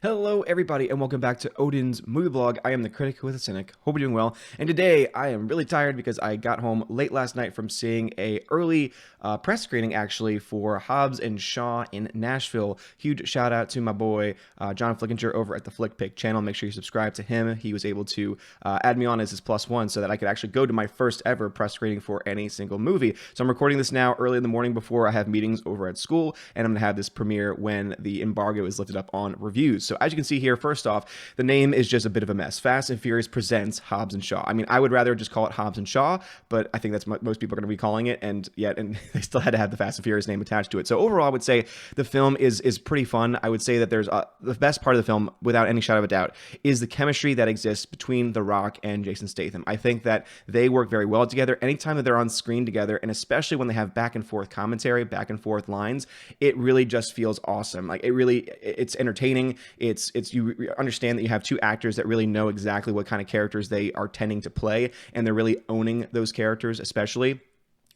Hello everybody and welcome back to Odin's movie blog. I am the critic with a cynic. Hope you're doing well. And today I am really tired because I got home late last night from seeing a early press screening actually for Hobbs and Shaw in Nashville. Huge shout out to my boy John Flickinger over at the Flick Pick channel. Make sure you subscribe to him. He was able to add me on as his +1 so that I could actually go to my first ever press screening for any single movie. So I'm recording this now early in the morning before I have meetings over at school, and I'm going to have this premiere when the embargo is lifted up on reviews. So as you can see here, first off, the name is just a bit of a mess. Fast and Furious presents Hobbs and Shaw. I mean, I would rather just call it Hobbs and Shaw, but I think that's what most people are going to be calling it, and they still had to have the Fast and Furious name attached to it. So overall, I would say the film is pretty fun. I would say that there's the best part of the film, without any shadow of a doubt, is the chemistry that exists between The Rock and Jason Statham. I think that they work very well together. Anytime that they're on screen together, and especially when they have back and forth commentary, back and forth lines, it really just feels awesome. Like it's entertaining. You understand that you have two actors that really know exactly what kind of characters they are tending to play, and they're really owning those characters, especially.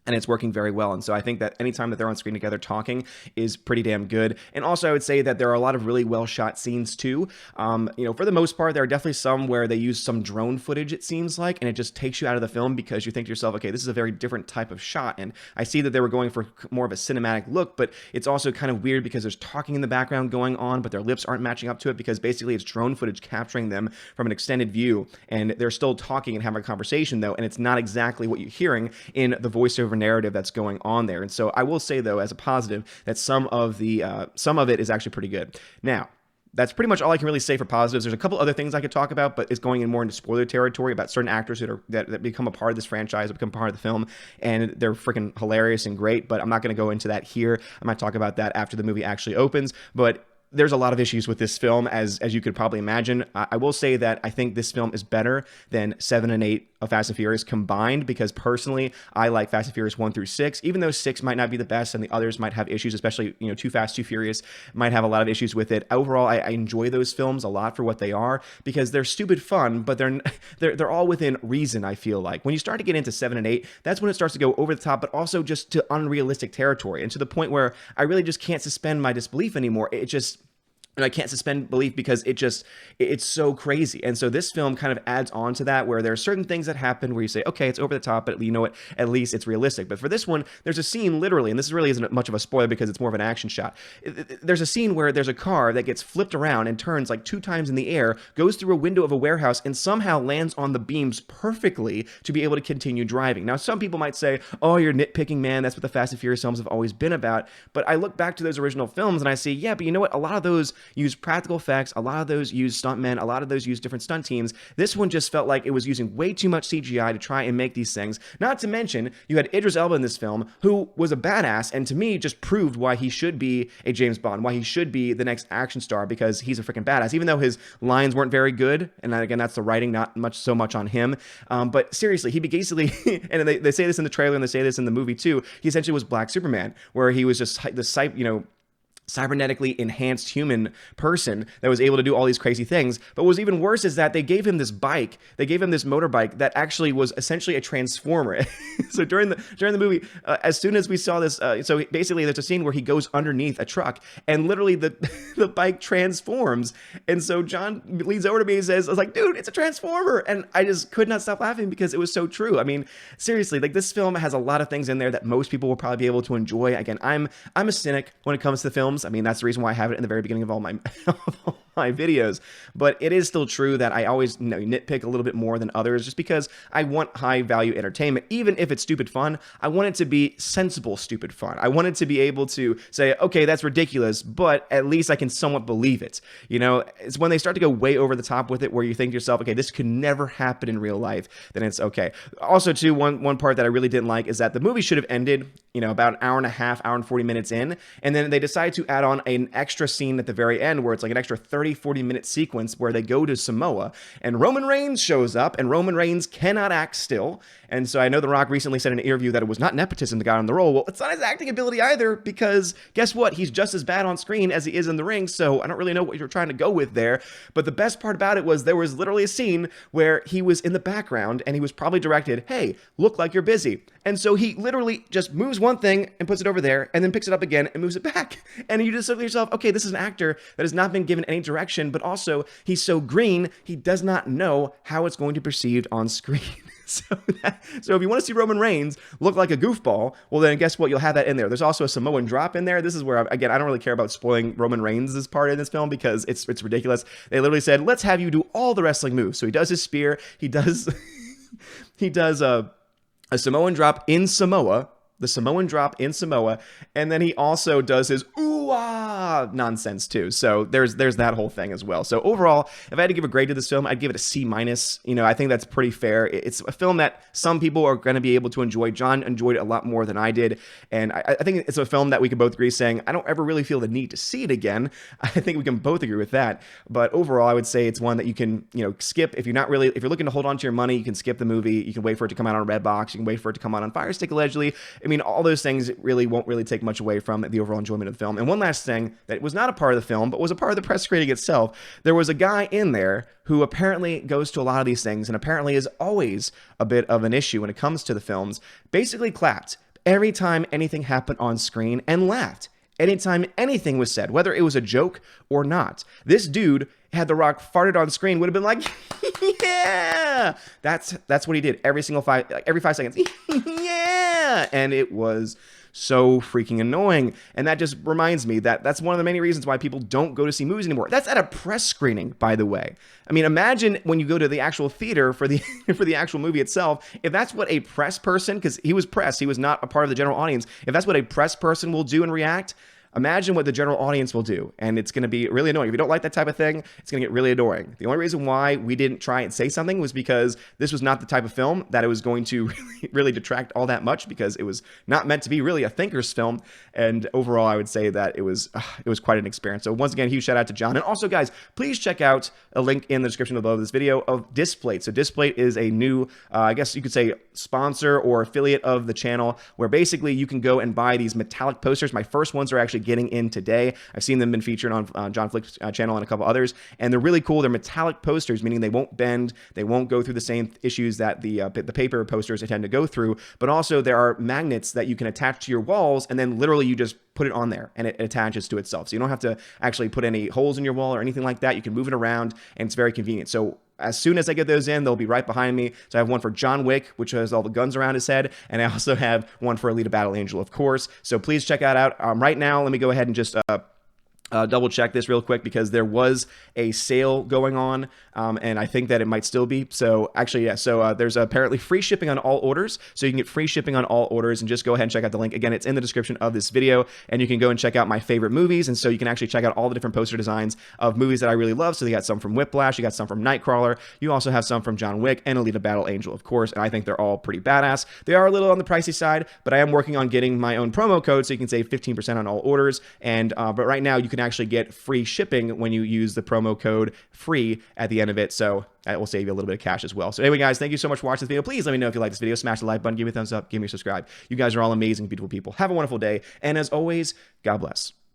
And it's working very well. And so I think that anytime that they're on screen together talking is pretty damn good. And also I would say that there are a lot of really well shot scenes too. For the most part, there are definitely some where they use some drone footage, it seems like, and it just takes you out of the film because you think to yourself, okay, this is a very different type of shot. And I see that they were going for more of a cinematic look, but it's also kind of weird because there's talking in the background going on, but their lips aren't matching up to it because basically it's drone footage capturing them from an extended view. And they're still talking and having a conversation though, and it's not exactly what you're hearing in the voiceover narrative that's going on there. And so I will say though, as a positive, that some of it is actually pretty good. Now, that's pretty much all I can really say for positives. There's a couple other things I could talk about, but it's going in more into spoiler territory about certain actors that become a part of this franchise, become part of the film, and they're freaking hilarious and great, but I'm not going to go into that here. I might talk about that after the movie actually opens, but there's a lot of issues with this film, as you could probably imagine. I will say that I think this film is better than 7 and 8 of Fast and Furious combined, because personally, I like Fast and Furious 1 through 6, even though 6 might not be the best and the others might have issues, especially, Too Fast, Too Furious might have a lot of issues with it. Overall, I enjoy those films a lot for what they are, because they're stupid fun, but they're all within reason, I feel like. When you start to get into 7 and 8, that's when it starts to go over the top, but also just to unrealistic territory, and to the point where I really just can't suspend my disbelief anymore. And I can't suspend belief because it's so crazy. And so this film kind of adds on to that, where there are certain things that happen where you say, okay, it's over the top, but you know what, at least it's realistic. But for this one, there's a scene literally, and this really isn't much of a spoiler because it's more of an action shot. There's a scene where there's a car that gets flipped around and turns like 2 times in the air, goes through a window of a warehouse, and somehow lands on the beams perfectly to be able to continue driving. Now, some people might say, oh, you're nitpicking, man. That's what the Fast and Furious films have always been about. But I look back to those original films and I see, yeah, but you know what? A lot of those use practical effects, a lot of those use stuntmen, a lot of those use different stunt teams. This one just felt like it was using way too much CGI to try and make these things. Not to mention, you had Idris Elba in this film, who was a badass, and to me just proved why he should be a James Bond, why he should be the next action star, because he's a freaking badass, even though his lines weren't very good. And again, that's the writing, not so much on him. But seriously, he basically, and they say this in the trailer and they say this in the movie too, he essentially was Black Superman, where he was just this cybernetically enhanced human person that was able to do all these crazy things. But what was even worse is that they gave him this motorbike that actually was essentially a transformer. So during the movie, as soon as we saw this, so basically there's a scene where he goes underneath a truck and literally the bike transforms. And so John leans over to me and says, I was like, dude, it's a transformer. And I just could not stop laughing because it was so true. I mean, seriously, like, this film has a lot of things in there that most people will probably be able to enjoy. Again, I'm a cynic when it comes to films. I mean, that's the reason why I have it in the very beginning of all my videos. But it is still true that I always nitpick a little bit more than others, just because I want high value entertainment. Even if it's stupid fun, I want it to be sensible stupid fun. I want it to be able to say, okay, that's ridiculous, but at least I can somewhat believe it. It's when they start to go way over the top with it, where you think to yourself, okay, this could never happen in real life, then it's okay. Also, too, one part that I really didn't like is that the movie should have ended, about an hour and a half, hour and 40 minutes in, and then they decide to add on an extra scene at the very end where it's like an extra 40 minute sequence where they go to Samoa and Roman Reigns shows up, and Roman Reigns cannot act still. And so I know The Rock recently said in an interview that it was not nepotism that got him the role. Well, it's not his acting ability either, because guess what? He's just as bad on screen as he is in the ring, so I don't really know what you're trying to go with there. But the best part about it was there was literally a scene where he was in the background and he was probably directed, hey, look like you're busy. And so he literally just moves one thing and puts it over there and then picks it up again and moves it back. And you just say to yourself, okay, this is an actor that has not been given any direction direction, but also he's so green, he does not know how it's going to be perceived on screen. So if you want to see Roman Reigns look like a goofball, well then guess what? You'll have that in there. There's also a Samoan drop in there. This is where, again, I don't really care about spoiling Roman Reigns' part in this film because it's ridiculous. They literally said, let's have you do all the wrestling moves. So he does his spear. He does he does a Samoan drop in Samoa. The Samoan drop in Samoa, and then he also does his ooh-ah nonsense too. So there's that whole thing as well. So overall, if I had to give a grade to this film, I'd give it a C-. You know, I think that's pretty fair. It's a film that some people are going to be able to enjoy. John enjoyed it a lot more than I did, and I think it's a film that we can both agree saying, I don't ever really feel the need to see it again. I think we can both agree with that. But overall, I would say it's one that you can, you know, skip. If you're looking to hold on to your money, you can skip the movie. You can wait for it to come out on Redbox. You can wait for it to come out on Fire Stick allegedly. I mean, all those things really won't really take much away from the overall enjoyment of the film. And one last thing that was not a part of the film, but was a part of the press screening itself, there was a guy in there who apparently goes to a lot of these things and apparently is always a bit of an issue when it comes to the films, basically clapped every time anything happened on screen and laughed anytime anything was said, whether it was a joke or not. This dude, had The Rock farted on screen, would have been like, yeah, that's what he did every 5 seconds. Yeah, and it was so freaking annoying. And that just reminds me that that's one of the many reasons why people don't go to see movies anymore. That's at a press screening, by the way. I mean, imagine when you go to the actual theater for the for the actual movie itself, if that's what a press person, because he was press, he was not a part of the general audience, if that's what a press person will do and react, imagine what the general audience will do, and it's going to be really annoying. If you don't like that type of thing, it's going to get really annoying. The only reason why we didn't try and say something was because this was not the type of film that it was going to really detract all that much, because it was not meant to be really a thinker's film. And overall, I would say that it was quite an experience. So once again, huge shout out to John. And also, guys, please check out a link in the description below this video of Displate. So Displate is a new, I guess you could say, sponsor or affiliate of the channel, where basically you can go and buy these metallic posters. My first ones are actually getting in today. I've seen them been featured on John Flick's channel and a couple others, and they're really cool. They're metallic posters, meaning they won't bend, they won't go through the same issues that the paper posters tend to go through, but also there are magnets that you can attach to your walls, and then literally you just put it on there and it attaches to itself. So you don't have to actually put any holes in your wall or anything like that. You can move it around, and it's very convenient. So as soon as I get those in, they'll be right behind me. So I have one for John Wick, which has all the guns around his head, and I also have one for Alita Battle Angel, of course. So please check that out. Right now, let me go ahead and just double check this real quick, because there was a sale going on, and I think that it might still be. So actually, yeah, so there's apparently free shipping on all orders. So you can get free shipping on all orders, and just go ahead and check out the link. Again, it's in the description of this video, and you can go and check out my favorite movies. And so you can actually check out all the different poster designs of movies that I really love. So they got some from Whiplash, you got some from Nightcrawler, you also have some from John Wick and Alita Battle Angel, of course, and I think they're all pretty badass. They are a little on the pricey side, but I am working on getting my own promo code so you can save 15% on all orders. And but right now you can actually get free shipping when you use the promo code FREE at the end of it. So that will save you a little bit of cash as well. So anyway, guys, thank you so much for watching this video. Please let me know if you like this video. Smash the like button, give me a thumbs up, give me a subscribe. You guys are all amazing, beautiful people. Have a wonderful day. And as always, God bless.